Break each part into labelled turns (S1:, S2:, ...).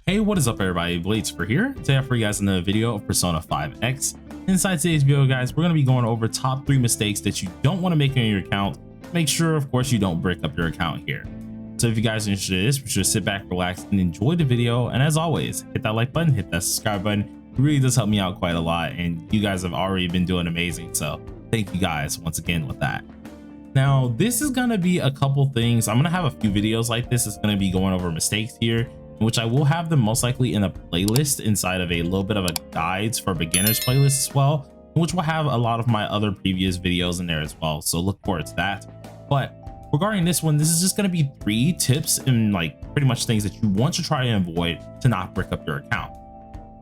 S1: Hey, what is up everybody? Blades4 here. Today I have for you guys another video of Persona 5X. Inside today's video, guys, we're going to be going over top 3 mistakes that you don't want to make on your account. Make sure, of course, you don't break up your account here. So if you guys are interested in this, be sure to sit back, relax, and enjoy the video. And as always, hit that like button, hit that subscribe button. It really does help me out quite a lot, and you guys have already been doing amazing. So thank you guys once again with that. Now, this is going to be a couple things. I'm going to have a few videos like this. It's going to be going over mistakes here, which I will have them most likely in a playlist inside of a little bit of a guides for beginners playlist as well, which will have a lot of my other previous videos in there as well. So look forward to that. But regarding this one, this is just going to be 3 tips and like pretty much things that you want to try and avoid to not break up your account.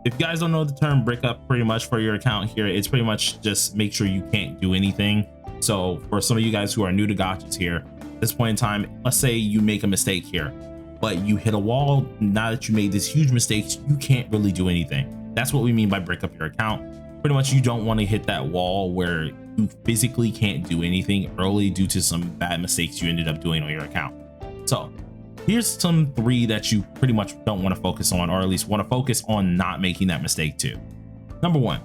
S1: If you guys don't know the term break up pretty much for your account here, it's pretty much just make sure you can't do anything. So for some of you guys who are new to gachas here, at this point in time, let's say you make a mistake here, but you hit a wall. Now that you made this huge mistake, you can't really do anything. That's what we mean by break up your account. Pretty much you don't want to hit that wall where you physically can't do anything early due to some bad mistakes you ended up doing on your account. So here's some 3 that you pretty much don't want to focus on, or at least want to focus on not making that mistake too. Number 1,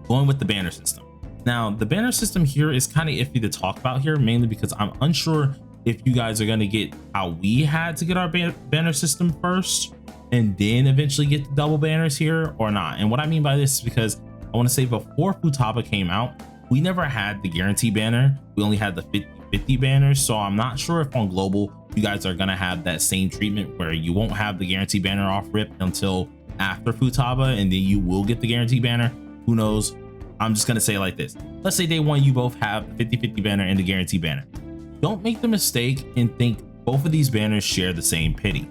S1: going with the banner system. Now the banner system here is kind of iffy to talk about here, mainly because I'm unsure if you guys are going to get how we had to get our banner system first and then eventually get the double banners here or not. And what I mean by this is because I want to say before Futaba came out, we never had the guarantee banner. We only had the 50/50 banners. So I'm not sure if on global you guys are going to have that same treatment where you won't have the guarantee banner off rip until after Futaba, and then you will get the guarantee banner. Who knows? I'm just going to say it like this. Let's say day 1 you both have the 50/50 banner and the guarantee banner. Don't make the mistake and think both of these banners share the same pity.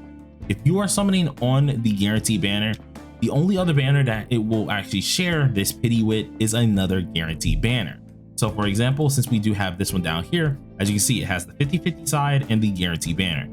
S1: If you are summoning on the guarantee banner, the only other banner that it will actually share this pity with is another guarantee banner. So for example, since we do have this one down here, as you can see, it has the 50/50 side and the guarantee banner.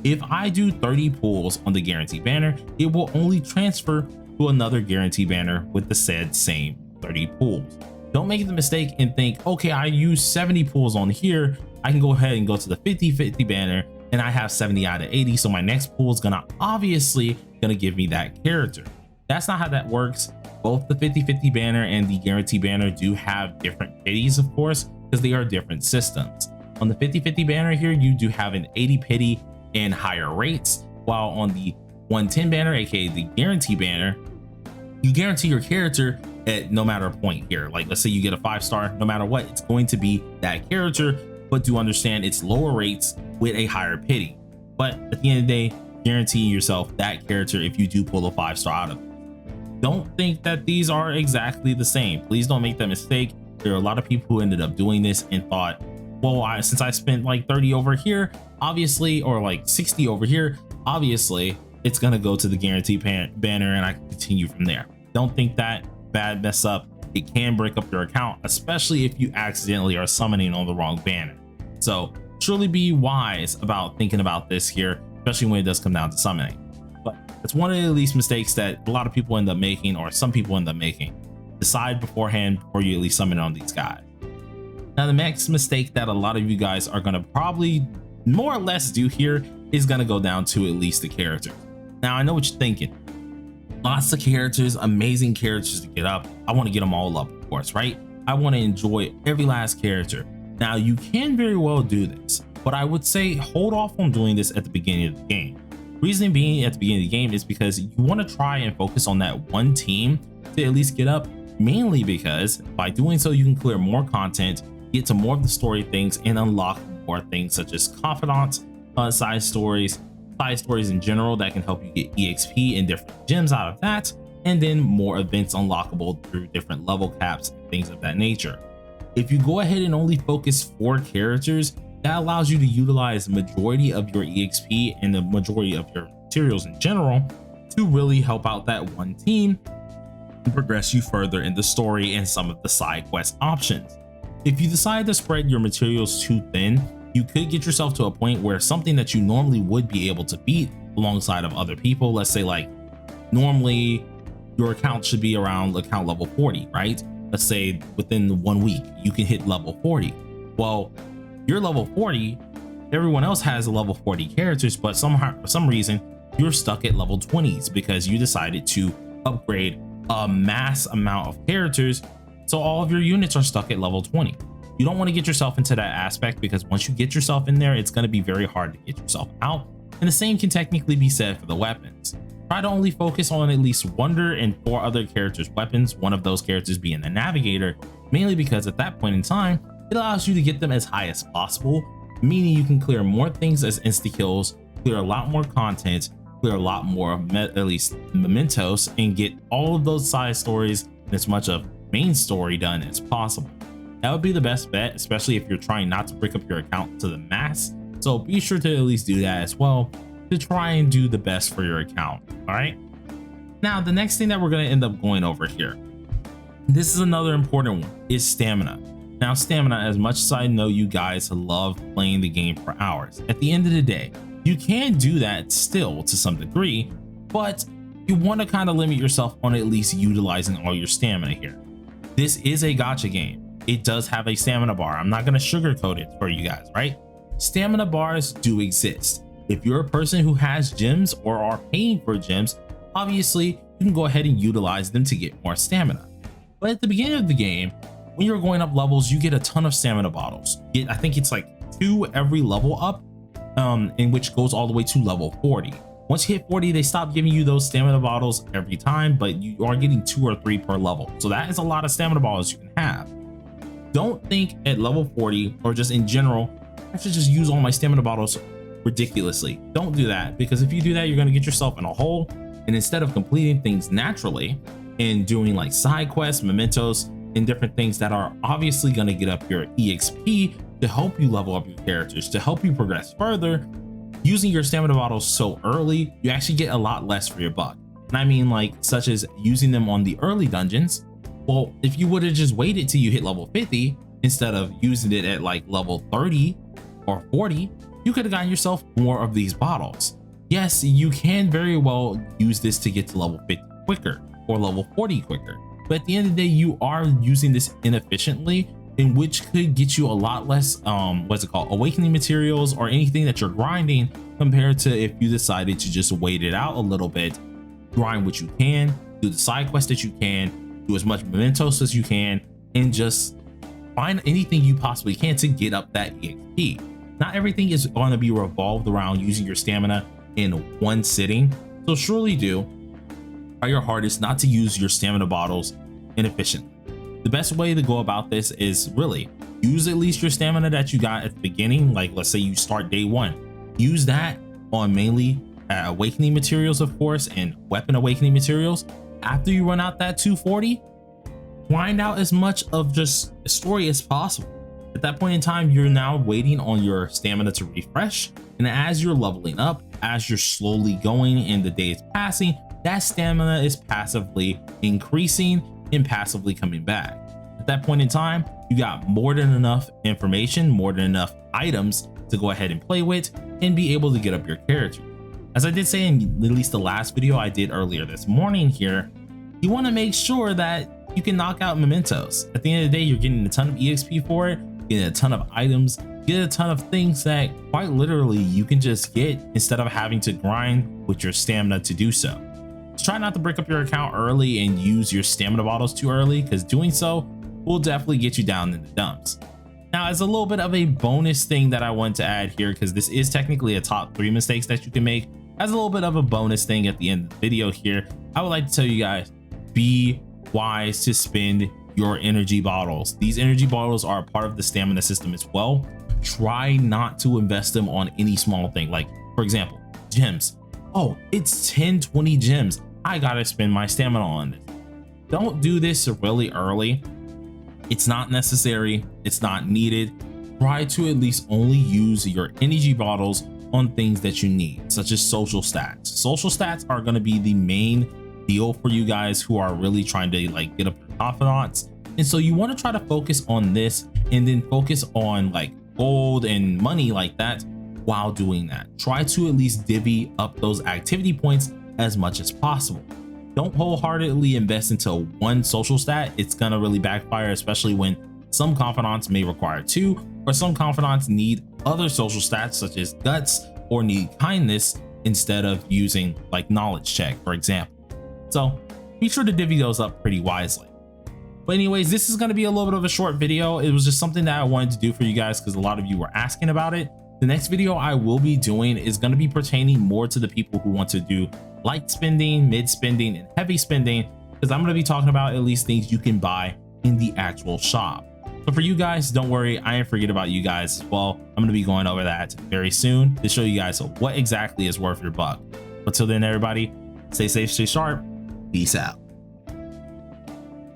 S1: If I do 30 pulls on the guarantee banner, it will only transfer to another guarantee banner with the said same 30 pulls. Don't make the mistake and think, okay, I use 70 pulls on here, I can go ahead and go to the 50/50 banner and I have 70 out of 80. So my next pull is obviously gonna give me that character. That's not how that works. Both the 50/50 banner and the guarantee banner do have different pities, of course, because they are different systems. On the 50/50 banner here, you do have an 80 pity and higher rates, while on the 110 banner, aka the guarantee banner, you guarantee your character at no matter point here. Like let's say you get a 5-star, no matter what, it's going to be that character, but do understand it's lower rates with a higher pity. But at the end of the day, guarantee yourself that character if you do pull a 5-star out of it. Don't think that these are exactly the same. Please don't make that mistake. There are a lot of people who ended up doing this and thought, well, since I spent like 30 over here, obviously, or like 60 over here, obviously it's gonna go to the guarantee banner and I can continue from there. Don't think that. Bad mess up. It can break up your account, especially if you accidentally are summoning on the wrong banner. So truly be wise about thinking about this here, especially when it does come down to summoning. But it's one of the least mistakes that a lot of people end up making, or some people end up making. Decide beforehand before you at least summon on these guys. Now the next mistake that a lot of you guys are going to probably more or less do here is going to go down to at least the characters. Now I know what you're thinking. Lots of characters, amazing characters to get up. I want to get them all up, of course, right? I want to enjoy every last character. Now you can very well do this, but I would say hold off on doing this at the beginning of the game. Reason being at the beginning of the game is because you want to try and focus on that one team to at least get up, mainly because by doing so you can clear more content, get to more of the story things, and unlock more things such as confidants, side stories in general that can help you get EXP and different gems out of that, and then more events unlockable through different level caps and things of that nature. If you go ahead and only focus 4 characters, that allows you to utilize majority of your EXP and the majority of your materials in general to really help out that one team and progress you further in the story and some of the side quest options. If you decide to spread your materials too thin, you could get yourself to a point where something that you normally would be able to beat alongside of other people, let's say like normally your account should be around account level 40, right? Let's say within 1 week you can hit level 40. Well, you're level 40, everyone else has a level 40 characters, but for some reason you're stuck at level 20s because you decided to upgrade a mass amount of characters. So all of your units are stuck at level 20. You don't want to get yourself into that aspect, because once you get yourself in there, it's going to be very hard to get yourself out. And the same can technically be said for the weapons. Try to only focus on at least Wonder and 4 other characters' weapons, one of those characters being the Navigator, mainly because at that point in time, it allows you to get them as high as possible, meaning you can clear more things as insta kills, clear a lot more content, clear a lot more at least mementos, and get all of those side stories and as much of main story done as possible. That would be the best bet, especially if you're trying not to break up your account to the max. So be sure to at least do that as well, to try and do the best for your account. All right. Now, the next thing that we're going to end up going over here, this is another important one, is stamina. Now, stamina, as much as I know you guys love playing the game for hours, at the end of the day, you can do that still to some degree, but you want to kind of limit yourself on at least utilizing all your stamina here. This is a gacha game. It does have a stamina bar. I'm not going to sugarcoat it for you guys, right? Stamina bars do exist. If you're a person who has gems or are paying for gems, obviously you can go ahead and utilize them to get more stamina. But at the beginning of the game, when you're going up levels, you get a ton of stamina bottles. I think it's like 2 every level up, in which goes all the way to level 40. Once you hit 40, they stop giving you those stamina bottles every time, but you are getting 2 or 3 per level. So that is a lot of stamina bottles you can have. Don't think at level 40 or just in general, I have to just use all my stamina bottles ridiculously. Don't do that, because if you do that, you're going to get yourself in a hole. And instead of completing things naturally and doing like side quests, mementos, and different things that are obviously going to get up your EXP to help you level up your characters, to help you progress further, using your stamina bottles so early, you actually get a lot less for your buck. And I mean, like, such as using them on the early dungeons. Well, if you would have just waited till you hit level 50 instead of using it at like level 30 or 40, you could have gotten yourself more of these bottles. Yes, you can very well use this to get to level 50 quicker or level 40 quicker, but at the end of the day, you are using this inefficiently, in which could get you a lot less awakening materials or anything that you're grinding, compared to if you decided to just wait it out a little bit, grind what you can, do the side quest that you can, do as much mementos as you can, and just find anything you possibly can to get up that EXP. Not everything is going to be revolved around using your stamina in one sitting, so surely do try your hardest not to use your stamina bottles inefficiently. The best way to go about this is really use at least your stamina that you got at the beginning. Like, let's say you start day 1, use that on mainly awakening materials, of course, and weapon awakening materials. After you run out that 240, grind out as much of just story as possible. At that point in time, you're now waiting on your stamina to refresh, and as you're leveling up, as you're slowly going and the day is passing, that stamina is passively increasing and passively coming back. At that point in time, you got more than enough information, more than enough items to go ahead and play with and be able to get up your character. As I did say in at least the last video I did earlier this morning here, you want to make sure that you can knock out mementos. At the end of the day, you're getting a ton of EXP for it, getting a ton of items, get a ton of things that quite literally you can just get instead of having to grind with your stamina to do so. Just try not to break up your account early and use your stamina bottles too early, because doing so will definitely get you down in the dumps. Now, as a little bit of a bonus thing that I want to add here, because this is technically a top 3 mistakes that you can make, as a little bit of a bonus thing at the end of the video here, I would like to tell you guys, be wise to spend your energy bottles. These energy bottles are a part of the stamina system as well. Try not to invest them on any small thing. Like, for example, gems. Oh, it's 10-20 gems. I gotta spend my stamina on this. Don't do this really early. It's not necessary. It's not needed. Try to at least only use your energy bottles on things that you need, such as social stats. Social stats are going to be the main deal for you guys who are really trying to like get up your confidence. And so you want to try to focus on this and then focus on like gold and money like that while doing that. Try to at least divvy up those activity points as much as possible. Don't wholeheartedly invest into one social stat. It's going to really backfire, especially when some confidants may require 2, or some confidants need other social stats such as guts or need kindness, instead of using like knowledge check, for example. So be sure to divvy those up pretty wisely. But anyways, this is going to be a little bit of a short video. It was just something that I wanted to do for you guys because a lot of you were asking about it. The next video I will be doing is going to be pertaining more to the people who want to do light spending, mid spending, and heavy spending, because I'm going to be talking about at least things you can buy in the actual shop. So for you guys, don't worry, I ain't forget about you guys as well. I'm going to be going over that very soon to show you guys what exactly is worth your buck. But till then, everybody, stay safe, stay sharp. Peace out.